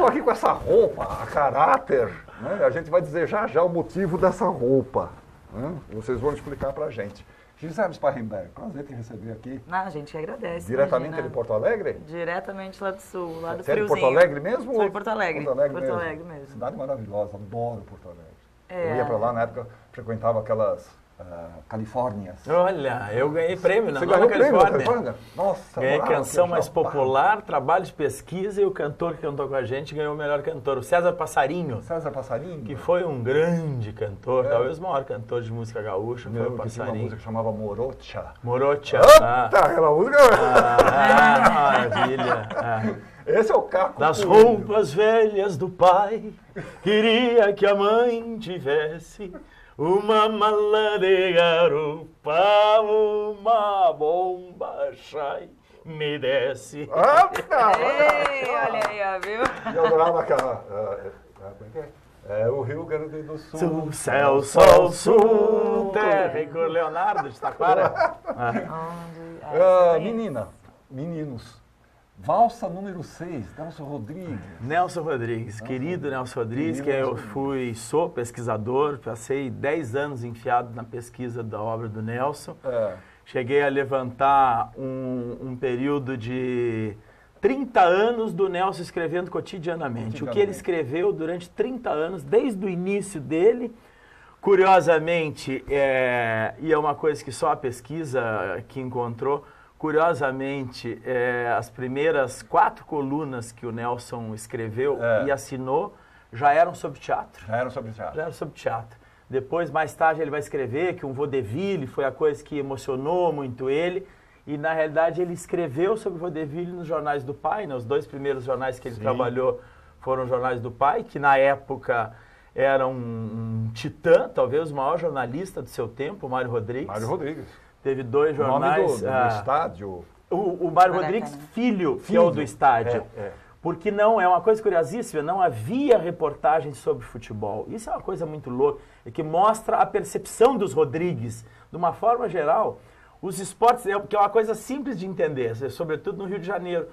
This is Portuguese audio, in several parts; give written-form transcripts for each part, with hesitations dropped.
estou aqui com essa roupa, a caráter, né? A gente vai dizer já o motivo dessa roupa, né? Vocês vão explicar pra gente. Gisele Sparrenberg, prazer te receber aqui. Não, a gente que agradece. Diretamente imagina. de Porto Alegre? Diretamente lá do sul, lá do Você é de friozinho. Porto Alegre mesmo? Sou de Porto Alegre. Porto Alegre, Porto mesmo. Alegre mesmo. Cidade maravilhosa, adoro Porto Alegre. É. Eu ia pra lá na época, frequentava aquelas Califórnias. Olha, eu ganhei prêmio na Você Nova ganhou prêmio na Califórnia. Califórnia? Nossa, Ganhei morava canção aqui, mais já, popular, trabalho de pesquisa, e o cantor que cantou com a gente ganhou o melhor cantor, o César Passarinho, César Passarinho? que foi um grande cantor, talvez o maior cantor de música gaúcha, foi o Que tinha uma Passarinho. música que chamava Morocha. Morocha. Tá, aquela música... Maravilha. Esse é o Caco Das Coelho. roupas velhas do pai, queria que a mãe tivesse uma mala de garupa, uma bomba chai, me desce. Ah, Ei, olha aí, ó, viu? eu adorava aquela... como é que é? É o Rio Grande do Sul. Sul, céu, sol, sul, terra. E com o Leonardo de Taquara. Onde... Meninos. Valsa número 6, Nelson Rodrigues. Nelson Rodrigues, querido Nelson Rodrigues, que eu sou pesquisador, passei 10 anos enfiado na pesquisa da obra do Nelson. Cheguei a levantar um período de 30 anos do Nelson escrevendo cotidianamente. O que ele escreveu durante 30 anos, desde o início dele. Curiosamente, e é uma coisa que só a pesquisa que encontrou, curiosamente, as primeiras 4 colunas que o Nelson escreveu e assinou já eram sobre teatro. Já era sobre teatro. Já eram sobre teatro. Depois, mais tarde, ele vai escrever que um vaudeville foi a coisa que emocionou muito ele. E, na realidade, ele escreveu sobre vaudeville nos jornais do pai, né? Os 2 primeiros jornais que ele trabalhou foram os jornais do pai, que na época era um titã, talvez o maior jornalista do seu tempo, o Mário Rodrigues. Mário Rodrigues. Teve 2 O nome jornais. do estádio. O Mário Rodrigues Filho, que é o do estádio. Porque não, é uma coisa curiosíssima, não havia reportagens sobre futebol. Isso é uma coisa muito louca, que mostra a percepção dos Rodrigues. De uma forma geral, os esportes, que é uma coisa simples de entender, sobretudo no Rio de Janeiro.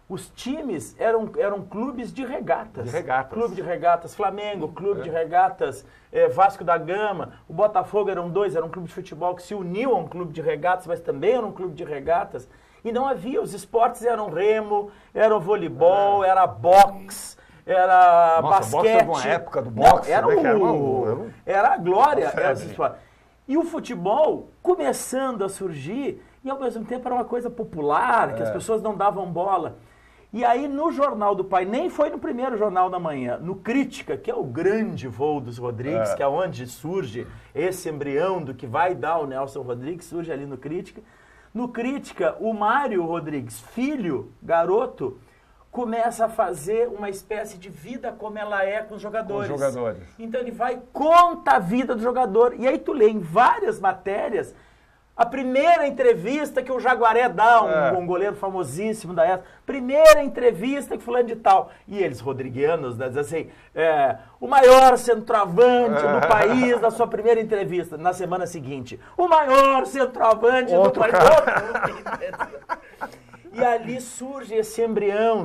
Os times eram clubes de regatas. Clube de regatas Flamengo, clube de regatas Vasco da Gama. O Botafogo era um clube de futebol que se uniu a um clube de regatas, mas também era um clube de regatas. E não havia, os esportes eram remo, era voleibol, era boxe, era basquete. Boxe era uma época do boxe. Não, era a glória. E o futebol começando a surgir, e ao mesmo tempo era uma coisa popular, que as pessoas não davam bola. E aí no Jornal do Pai, nem foi no primeiro Jornal da Manhã, no Crítica, que é o grande voo dos Rodrigues, que é onde surge esse embrião do que vai dar o Nelson Rodrigues, surge ali no Crítica. No Crítica, o Mário Rodrigues, filho, garoto, começa a fazer uma espécie de vida como ela é com os jogadores. Então ele conta a vida do jogador. E aí tu lê em várias matérias a primeira entrevista que o Jaguaré dá, um goleiro famosíssimo da época. Primeira entrevista que fulano de tal. E eles, rodriguianos, né, dizem assim, o maior centroavante do país na sua primeira entrevista. Na semana seguinte, o maior centroavante do país. E ali surge esse embrião,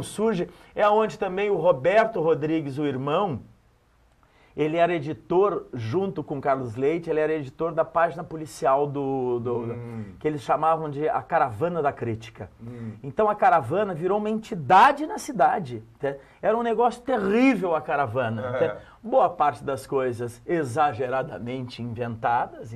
é onde também o Roberto Rodrigues, o irmão, ele era editor, junto com Carlos Leite, ele era editor da página policial que eles chamavam de a Caravana da Crítica. Então a Caravana virou uma entidade na cidade. Era um negócio terrível a Caravana. Boa parte das coisas exageradamente inventadas,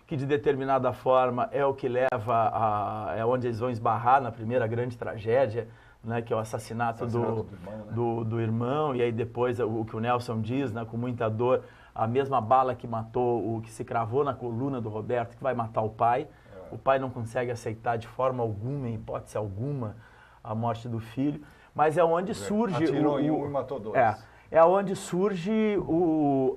que de determinada forma é o que leva é onde eles vão esbarrar na primeira grande tragédia, né, que é o assassinato do irmão, e aí depois o que o Nelson diz, né, com muita dor, a mesma bala que matou, o que se cravou na coluna do Roberto, que vai matar o pai. O pai não consegue aceitar de forma alguma, em hipótese alguma, a morte do filho, mas é onde surge... Atirou em um e matou 2. É onde surge,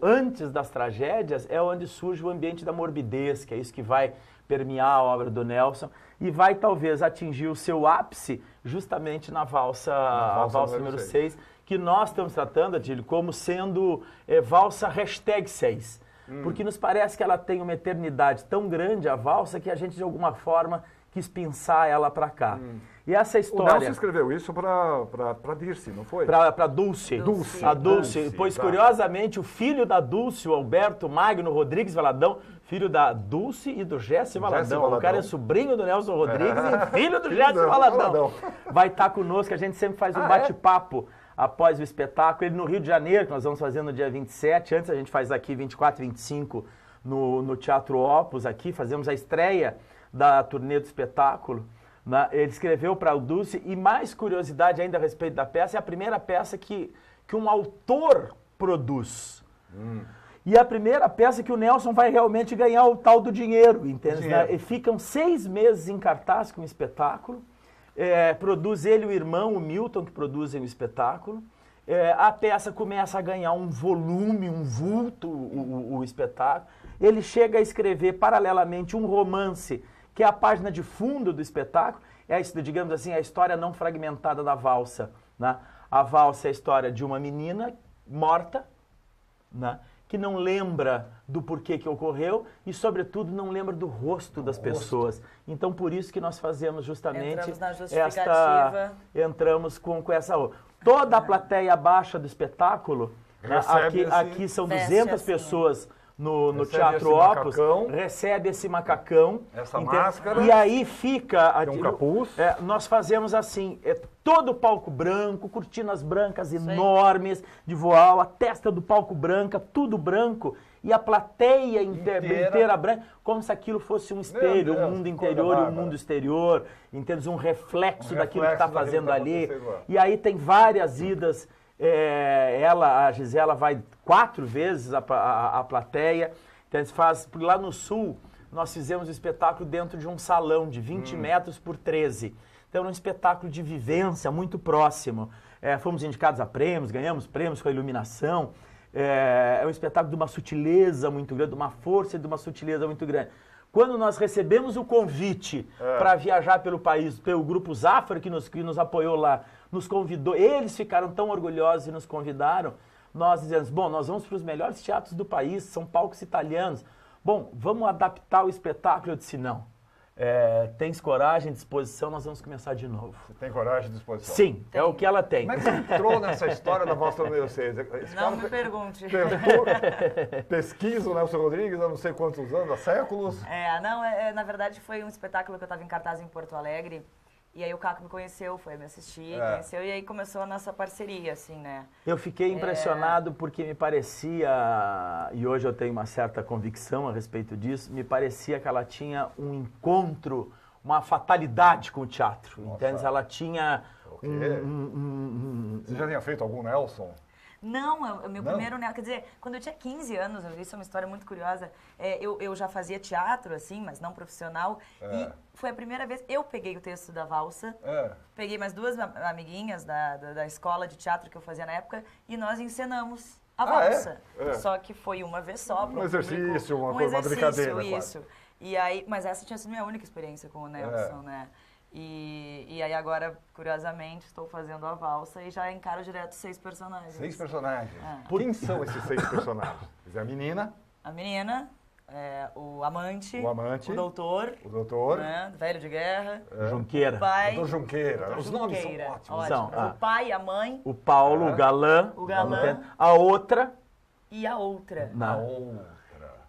antes das tragédias, é onde surge o ambiente da morbidez, que é isso que vai permear a obra do Nelson, e vai talvez atingir o seu ápice justamente na valsa número 6, que nós estamos tratando, Adílio, como sendo valsa #6. Porque nos parece que ela tem uma eternidade tão grande, a valsa, que a gente de alguma forma quis pinçar ela para cá. E essa história... O Nelson escreveu isso para Dirce, não foi? Para Dulce. Dulce. A Dulce. Pois, curiosamente, o filho da Dulce, o Alberto Magno Rodrigues Valadão, filho da Dulce e do Jesse Valadão. O cara é sobrinho do Nelson Rodrigues e filho do Jesse Valadão. Vai estar conosco, a gente sempre faz um bate-papo após o espetáculo. Ele no Rio de Janeiro, que nós vamos fazer no dia 27. Antes a gente faz aqui 24 e 25 no Teatro Opus, aqui. Fazemos a estreia da turnê do espetáculo. Ele escreveu para o Dulce, e mais curiosidade ainda a respeito da peça, é a primeira peça que um autor produz. E a primeira peça que o Nelson vai realmente ganhar o tal do dinheiro, entende? E ficam 6 meses em cartaz com o espetáculo. Produz ele e o irmão, o Milton, que produzem o espetáculo. A peça começa a ganhar um volume, um vulto, o espetáculo. Ele chega a escrever paralelamente um romance, que é a página de fundo do espetáculo, digamos assim, a história não fragmentada da valsa. Né? A valsa é a história de uma menina morta, né? Que não lembra do porquê que ocorreu e, sobretudo, não lembra do rosto das pessoas. Então, por isso que nós fazemos justamente entramos com essa... Toda a plateia baixa do espetáculo, aqui são 200 pessoas no Teatro Opus, recebe esse macacão, essa máscara, e aí fica um capuz. Nós fazemos assim, todo o palco branco, cortinas brancas enormes de voal, a testa do palco branca, tudo branco, e a plateia inteira branca, como se aquilo fosse um espelho, um mundo interior e um mundo exterior, entende? Um reflexo daquilo que está fazendo ali. E aí tem várias idas. A Gisela vai 4 vezes a plateia. Então, eles fazem, lá no Sul, nós fizemos o espetáculo dentro de um salão de 20 metros por 13. Então, era um espetáculo de vivência muito próximo. Fomos indicados a prêmios, ganhamos prêmios com a iluminação. É um espetáculo de uma sutileza muito grande, de uma força e de uma sutileza muito grande. Quando nós recebemos o convite para viajar pelo país, pelo Grupo Zafra, que nos apoiou lá, nos convidou, eles ficaram tão orgulhosos e nos convidaram, nós dizemos, bom, nós vamos para os melhores teatros do país, são palcos italianos, bom, vamos adaptar o espetáculo. Eu disse, não, tens coragem, disposição, nós vamos começar de novo. Você tem coragem e disposição? Sim, é o que ela tem. Como é que você entrou nessa história da Valsa número 6? Não me pergunte. Pesquiso o Nelson Rodrigues há não sei quantos anos, há séculos? Na verdade foi um espetáculo que eu estava em cartaz em Porto Alegre. E aí o Caco me conheceu, foi me assistir, conheceu, e aí começou a nossa parceria, assim, né? Eu fiquei impressionado porque me parecia, e hoje eu tenho uma certa convicção a respeito disso, me parecia que ela tinha um encontro, uma fatalidade com o teatro. Entende? Ela tinha... Você já tinha feito algum Nelson? Não, o meu primeiro... Quer dizer, quando eu tinha 15 anos, isso é uma história muito curiosa, eu já fazia teatro, assim, mas não profissional, e foi a primeira vez... Eu peguei o texto da valsa, peguei mais 2 amiguinhas da escola de teatro que eu fazia na época, e nós encenamos a valsa. Só que foi uma vez só. Um exercício, uma brincadeira. Isso. E aí, mas essa tinha sido minha única experiência com o Nelson, né? E aí agora, curiosamente, estou fazendo a valsa e já encaro direto 6 personagens. 6 personagens? Quem são esses 6 personagens? A menina? A menina, o amante, o doutor, né, velho de guerra, Junqueira. O pai, doutor Junqueira. Os nomes são ótimos. O pai, a mãe, o Paulo, o galã, a outra e a outra.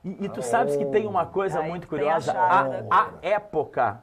E tu sabes que tem uma coisa muito curiosa, a época...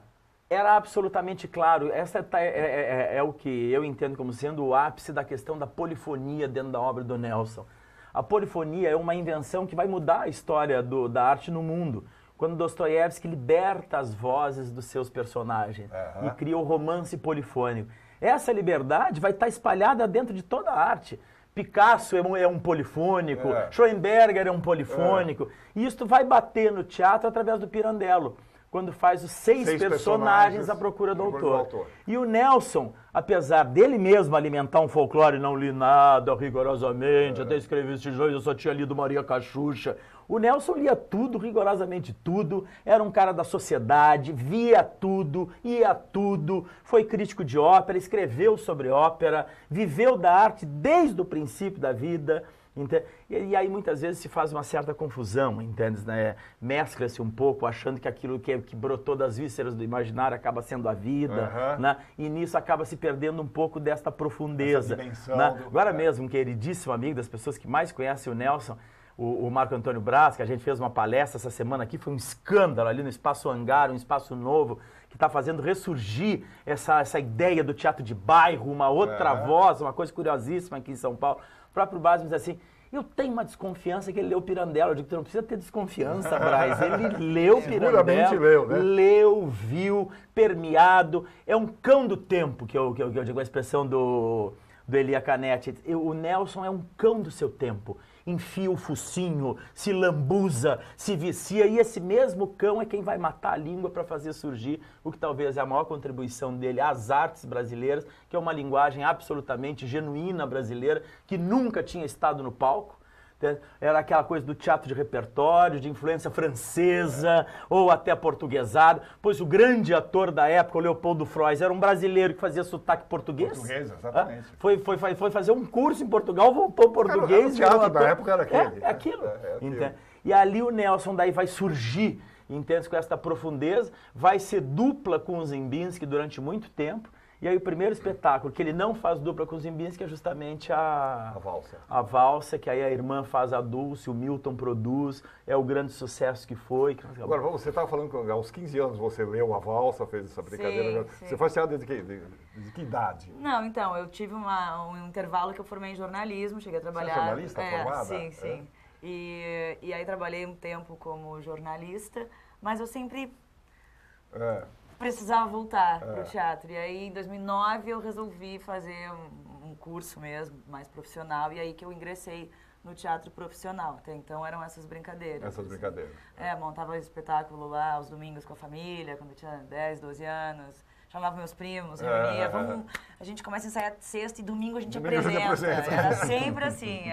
Era absolutamente claro, essa é o que eu entendo como sendo o ápice da questão da polifonia dentro da obra do Nelson. A polifonia é uma invenção que vai mudar a história da arte no mundo. Quando Dostoiévski liberta as vozes dos seus personagens e cria o romance polifônico. Essa liberdade vai estar espalhada dentro de toda a arte. Picasso é um polifônico, Schoenberger é um polifônico. E isso vai bater no teatro através do Pirandello, quando faz os 6 personagens à procura do autor. E o Nelson, apesar dele mesmo alimentar um folclore, não li nada rigorosamente, até escrevi esses dois, eu só tinha lido Maria Cachucha. O Nelson lia tudo, rigorosamente tudo, era um cara da sociedade, via tudo, ia tudo, foi crítico de ópera, escreveu sobre ópera, viveu da arte desde o princípio da vida, E aí muitas vezes se faz uma certa confusão, entende? Né? Mescla-se um pouco, achando que aquilo que brotou das vísceras do imaginário acaba sendo a vida, né? E nisso acaba se perdendo um pouco desta profundeza. Né? Agora mesmo, um queridíssimo amigo das pessoas que mais conhecem o Nelson, o Marco Antônio Braz, que a gente fez uma palestra essa semana aqui, foi um escândalo ali no Espaço Hangar, um espaço novo, que está fazendo ressurgir essa ideia do teatro de bairro, uma outra voz, uma coisa curiosíssima aqui em São Paulo. O próprio Braz me diz assim, eu tenho uma desconfiança que ele leu Pirandello. Eu digo, tu não precisa ter desconfiança, Braz. Ele leu Pirandello, leu, né? Leu, viu, permeado. É um cão do tempo, que eu digo a expressão do Elia Canetti. O Nelson é um cão do seu tempo. Enfia o focinho, se lambuza, se vicia, e esse mesmo cão é quem vai matar a língua para fazer surgir o que talvez é a maior contribuição dele às artes brasileiras, que é uma linguagem absolutamente genuína brasileira, que nunca tinha estado no palco. Era aquela coisa do teatro de repertório, de influência francesa ou até portuguesado. Pois o grande ator da época, o Leopoldo Frois, era um brasileiro que fazia sotaque português. Português, exatamente. Foi fazer um curso em Portugal, voltou português. O teatro da época era aquele. É aquilo. E ali o Nelson daí vai surgir, entende, com essa profundeza, vai ser dupla com o Ziembinski durante muito tempo. E aí o primeiro espetáculo que ele não faz dupla com o Ziembinski é justamente a valsa. A valsa, que aí a irmã faz a Dulce, o Milton produz, é o grande sucesso que foi. Agora, você estava falando que aos 15 anos você leu a valsa, fez essa brincadeira. Sim. Você faz teatro desde que idade? Não, então, eu tive um intervalo que eu formei em jornalismo, cheguei a trabalhar... Você é jornalista formada? Sim. E aí trabalhei um tempo como jornalista, mas eu sempre... precisava voltar para o teatro. E aí, em 2009, eu resolvi fazer um curso mesmo, mais profissional, e aí que eu ingressei no teatro profissional. Até então eram essas brincadeiras. Essas brincadeiras. Montava espetáculo lá aos domingos com a família, quando eu tinha 10, 12 anos. Chamava meus primos, reunia. A gente começa a ensaiar sexta e domingo a gente apresenta. Era sempre assim,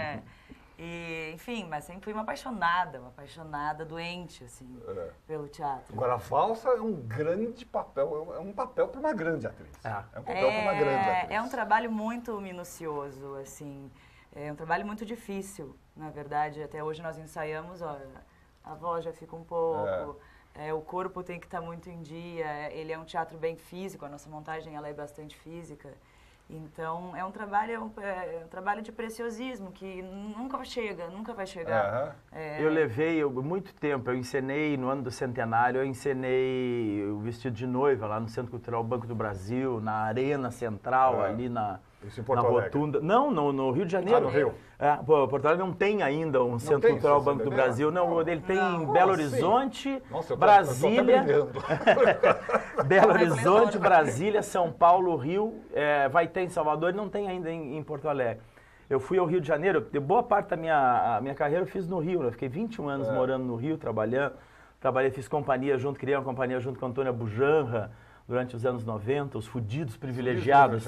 E, enfim, mas sempre fui uma apaixonada, doente, assim, pelo teatro. Agora, a valsa é um grande papel, é um papel para uma grande atriz. É um papel para uma grande atriz. É um trabalho muito minucioso, assim, é um trabalho muito difícil, na verdade. Até hoje nós ensaiamos, a voz já fica um pouco, o corpo tem que estar muito em dia, ele é um teatro bem físico, a nossa montagem ela é bastante física. Então, é um trabalho de preciosismo que nunca vai chegar. Eu levei muito tempo, eu encenei no ano do centenário, eu encenei o Vestido de Noiva lá no Centro Cultural Banco do Brasil, na Arena Central, ali na Rotunda. Não, no Rio de Janeiro. No Rio. Porto Alegre não tem ainda um Centro Cultural Banco do Brasil. Não, ele tem em Belo Horizonte, Brasília. Belo Horizonte, Brasília, São Paulo, Rio. Vai ter em Salvador e não tem ainda em Porto Alegre. Eu fui ao Rio de Janeiro, boa parte da minha carreira eu fiz no Rio. Eu fiquei 21 anos morando no Rio, trabalhando. Fiz companhia criei uma companhia junto com a Antônia Bujanra durante os anos 90, os fudidos privilegiados.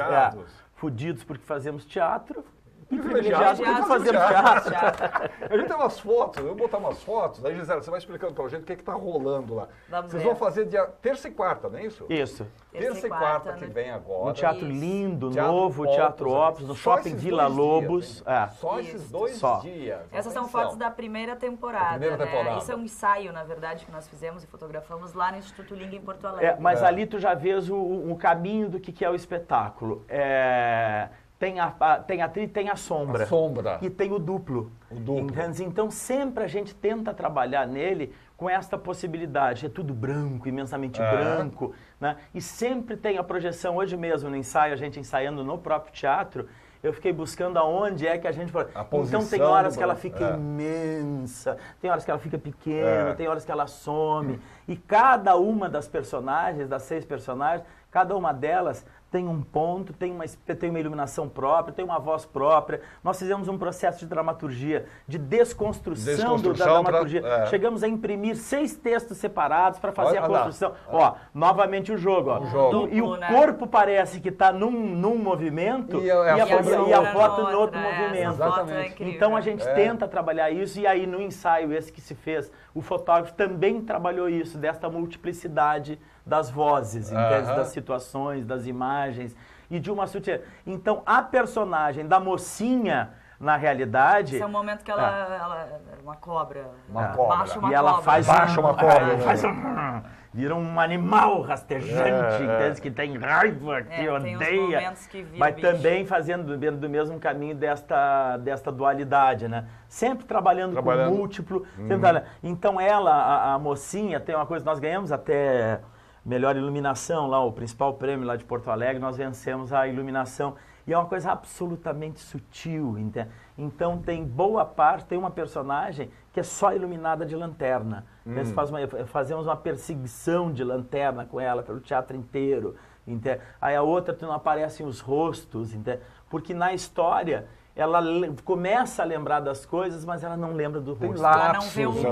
Fudidos porque fazemos teatro. Privilegiados porque fazemos teatro. A gente tem umas fotos, eu vou botar umas fotos, aí Gisela, você vai explicando pra gente o que está rolando lá. Vocês vão fazer dia terça e quarta, não é isso? Isso. Terça e quarta que vem agora. Um teatro lindo, novo, Teatro Opus, no Shopping Vila Lobos. Só esses dois dias. Essas são fotos da primeira temporada. Isso é um ensaio, na verdade, que nós fizemos e fotografamos lá no Instituto Língua em Porto Alegre. Mas ali tu já vês o caminho do que é o espetáculo. Tem a atriz, tem a sombra. E tem o duplo. Então, sempre a gente tenta trabalhar nele com esta possibilidade. É tudo branco, imensamente branco. Né? E sempre tem a projeção. Hoje mesmo, no ensaio, a gente ensaiando no próprio teatro, eu fiquei buscando aonde é que a gente... Então, tem horas que ela fica imensa, tem horas que ela fica pequena, tem horas que ela some. E cada uma das personagens, das 6 personagens, cada uma delas tem um ponto, tem uma iluminação própria, tem uma voz própria. Nós fizemos um processo de dramaturgia, de desconstrução da dramaturgia. Chegamos a imprimir 6 textos separados para fazer a construção. Novamente o jogo. E o corpo parece que está num movimento e a foto no outro movimento. Exatamente. Então a gente tenta trabalhar isso, e aí no ensaio esse que se fez, o fotógrafo também trabalhou isso, desta multiplicidade das vozes, das situações, das imagens e de uma sutileza. Então, a personagem da mocinha na realidade... Esse é o momento que ela era uma cobra. Uma cobra. Baixa uma e ela cobra. faz uma cobra. Faz vira um animal rastejante, que tem raiva, que tem odeia. uns momentos que vira mas bicho. também fazendo do mesmo caminho desta dualidade, né? Sempre trabalhando com múltiplo. Então ela, a mocinha, tem uma coisa, nós ganhamos até melhor iluminação lá, o principal prêmio lá de Porto Alegre, nós vencemos a iluminação. E é uma coisa absolutamente sutil, entende? Então tem boa parte, tem uma personagem que é só iluminada de lanterna. Fazemos uma perseguição de lanterna com ela pelo teatro inteiro. Entende? Aí a outra não aparecem os rostos, entende? Porque na história ela começa a lembrar das coisas, mas ela não lembra do rosto. Ela não vê o rosto.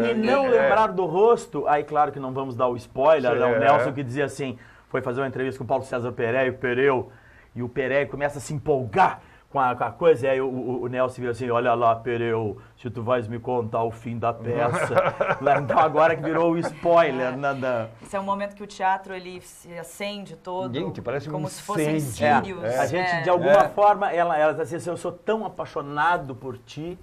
E não lembrar do rosto, aí claro que não vamos dar o spoiler, o Nelson que dizia assim, foi fazer uma entrevista com o Paulo César Pereu, e o Perey começa a se empolgar com a coisa, e aí o Nelson vira assim, olha lá, Pereu, se tu vais me contar o fim da peça. Então agora que virou o spoiler. Esse é um momento que o teatro ele se acende todo, gente, parece como um se fossem incêndio. sírios. A gente, de alguma forma, ela tá assim, eu sou tão apaixonado por ti,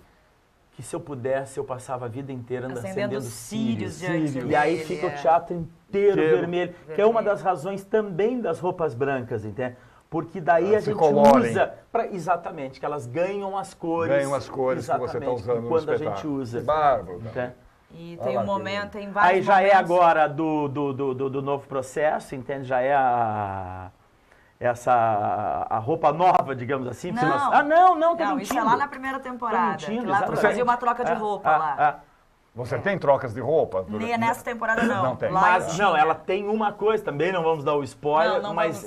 que se eu pudesse, eu passava a vida inteira acendendo sírios. E aí fica o teatro inteiro vermelho, que é uma das razões também das roupas brancas, entende? Porque daí a gente usa exatamente, que elas ganham as cores. Ganham as cores que você está usando quando no a gente usa. Bárbaro. E tem um momento, tem vários aí já momentos. é agora do novo processo, entende? Já é a roupa nova, digamos assim. Não, isso é lá na primeira temporada. Lá fazia uma troca de roupa lá. Você tem trocas de roupa? Nessa temporada não. Não tem. Mas ela tem uma coisa, também não vamos dar o spoiler, mas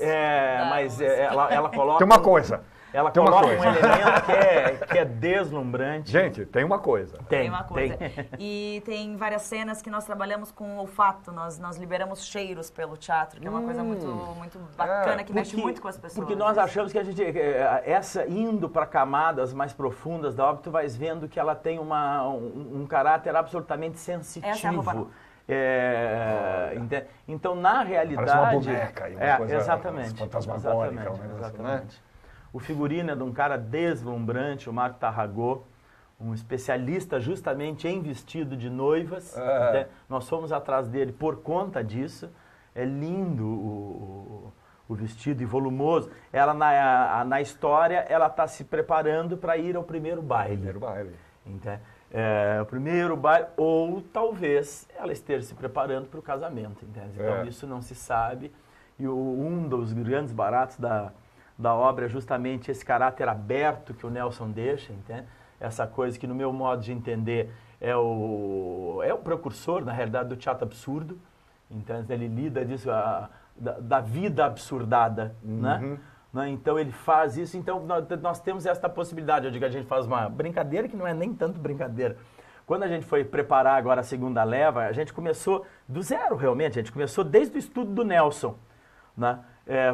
ela coloca... Tem uma coisa. Ela coloca um elemento que é deslumbrante. Gente, tem uma coisa. Tem uma coisa. E tem várias cenas que nós trabalhamos com olfato. Nós liberamos cheiros pelo teatro, que é uma coisa muito bacana, que mexe muito com as pessoas. Porque nós achamos que a gente, indo para camadas mais profundas da obra, tu vais vendo que ela tem um caráter absolutamente sensitivo. Essa é a roupa. Então, na realidade... Parece uma boneca. Uma coisa exatamente. Fantasmagórica. Exatamente. O figurino é de um cara deslumbrante, o Marco Tarragó, um especialista justamente em vestido de noivas. Nós fomos atrás dele por conta disso. É lindo o vestido e volumoso. Ela, na história, ela está se preparando para ir ao primeiro baile. O primeiro baile, ou talvez ela esteja se preparando para o casamento. Entende? Então, isso não se sabe. E um dos grandes baratos da obra é justamente esse caráter aberto que o Nelson deixa, entende? Essa coisa que, no meu modo de entender, é o precursor, na realidade, do teatro absurdo. Então, ele lida disso, da vida absurdada, né? Então, ele faz isso. Então, nós temos esta possibilidade. Eu digo, a gente faz uma brincadeira que não é nem tanto brincadeira. Quando a gente foi preparar agora a segunda leva, a gente começou do zero, realmente. A gente começou desde o estudo do Nelson, né?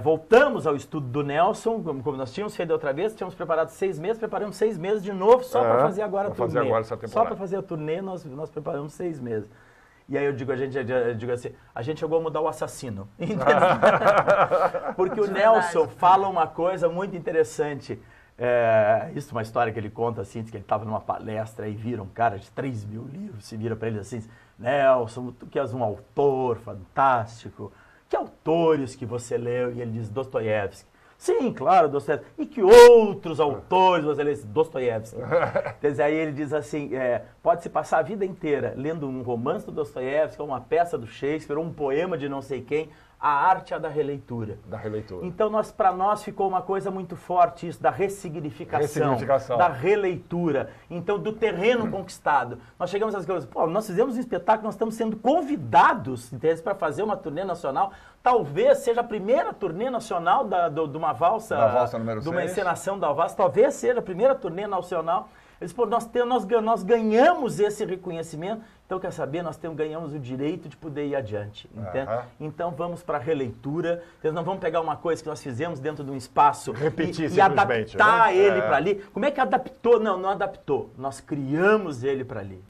Voltamos ao estudo do Nelson, como nós tínhamos feito outra vez, tínhamos preparado 6 meses, preparamos 6 meses de novo, só para fazer agora a turnê. Só para fazer a turnê, nós preparamos 6 meses. E aí eu digo assim, a gente chegou a mudar o assassino. Porque o Nelson fala uma coisa muito interessante. Isso é uma história que ele conta assim, que ele estava numa palestra e vira um cara de 3 mil livros, se vira para ele assim, Nelson, tu que és um autor fantástico, que autores que você leu? E ele diz Dostoiévski. Sim, claro, Dostoiévski. E que outros autores você leu? Dostoiévski. Aí ele diz assim, pode-se passar a vida inteira lendo um romance do Dostoiévski, ou uma peça do Shakespeare, ou um poema de não sei quem. A arte é da releitura. Então, para nós ficou uma coisa muito forte isso, da ressignificação. Da releitura. Então, do terreno conquistado. Nós chegamos às coisas, nós fizemos um espetáculo, nós estamos sendo convidados, para fazer uma turnê nacional. Talvez seja a primeira turnê nacional de uma valsa, da valsa número 6. De uma encenação da valsa. Talvez seja a primeira turnê nacional. Eles nós ganhamos esse reconhecimento, então quer saber, ganhamos o direito de poder ir adiante, entende? Então vamos para a releitura, nós não vamos pegar uma coisa que nós fizemos dentro de um espaço e adaptar ele para ali. Como é que adaptou? Não adaptou, nós criamos ele para ali.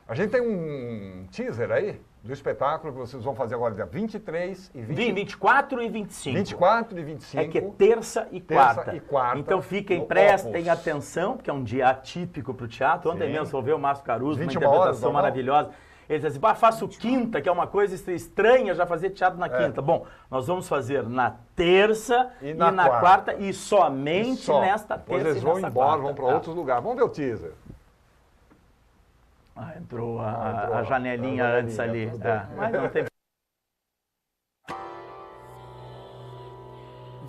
A gente tem um teaser aí do espetáculo que vocês vão fazer agora dia 23 e 24 e 25. 24 e 25. É que é terça e quarta. Então fiquem, prestem atenção, porque é um dia atípico para o teatro. Ontem mesmo eu vi o Márcio Caruso, uma interpretação maravilhosa. Ele disse assim, faço quinta, que é uma coisa estranha já fazer teatro na quinta. Bom, nós vamos fazer na terça e na quarta e somente nesta terça. Depois eles vão embora, vão para outros lugares. Vamos ver o teaser. Entrou a janelinha antes ali. Mas não tem...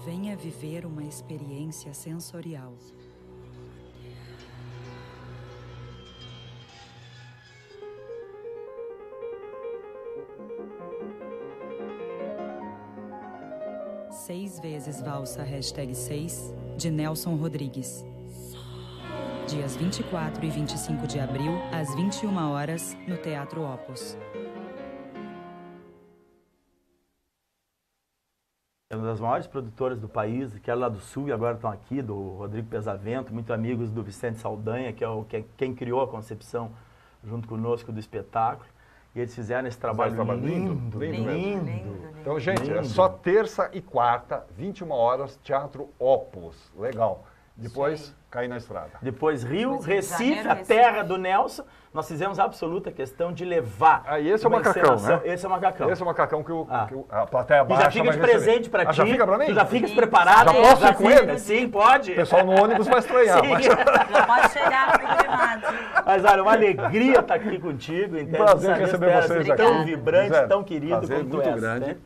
Venha viver uma experiência sensorial. Seis vezes valsa #6 de Nelson Rodrigues. Dias 24 e 25 de abril, às 21 horas, no Teatro Opus. É uma das maiores produtoras do país, que é lá do Sul e agora estão aqui, do Rodrigo Pesavento, muito amigos do Vicente Saldanha, que é quem criou a concepção junto conosco do espetáculo. E eles fizeram esse trabalho lindo. Então, gente, é só terça e quarta, 21 horas, Teatro Opus. Legal. Depois, cair na estrada. Depois, Rio, Recife, a terra do Nelson. Nós fizemos a absoluta questão de levar. Aí esse é o macacão, né? Esse é o macacão. Esse é o macacão que a plateia baixa. E já fica de presente pra ti. Já fica pra mim? Tu já ficas preparado. Já posso ir com ele? Sim, pode. O pessoal no ônibus vai estranhar. Mas... Já pode chegar no gramado. Mas olha, uma alegria estar aqui contigo. Então, prazer receber vocês aqui. Tão vibrante, tão querido como tu és. Muito grande. Né?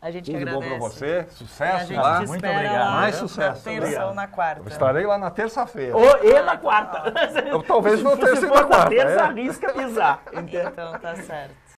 A gente Tudo agradece. bom para você, sucesso lá. Muito obrigado. Mais sucesso. Na terça ou na quarta. Eu estarei lá na terça-feira. E na quarta. Talvez não terça e na quarta. Na terça arrisca pisar. Então tá certo.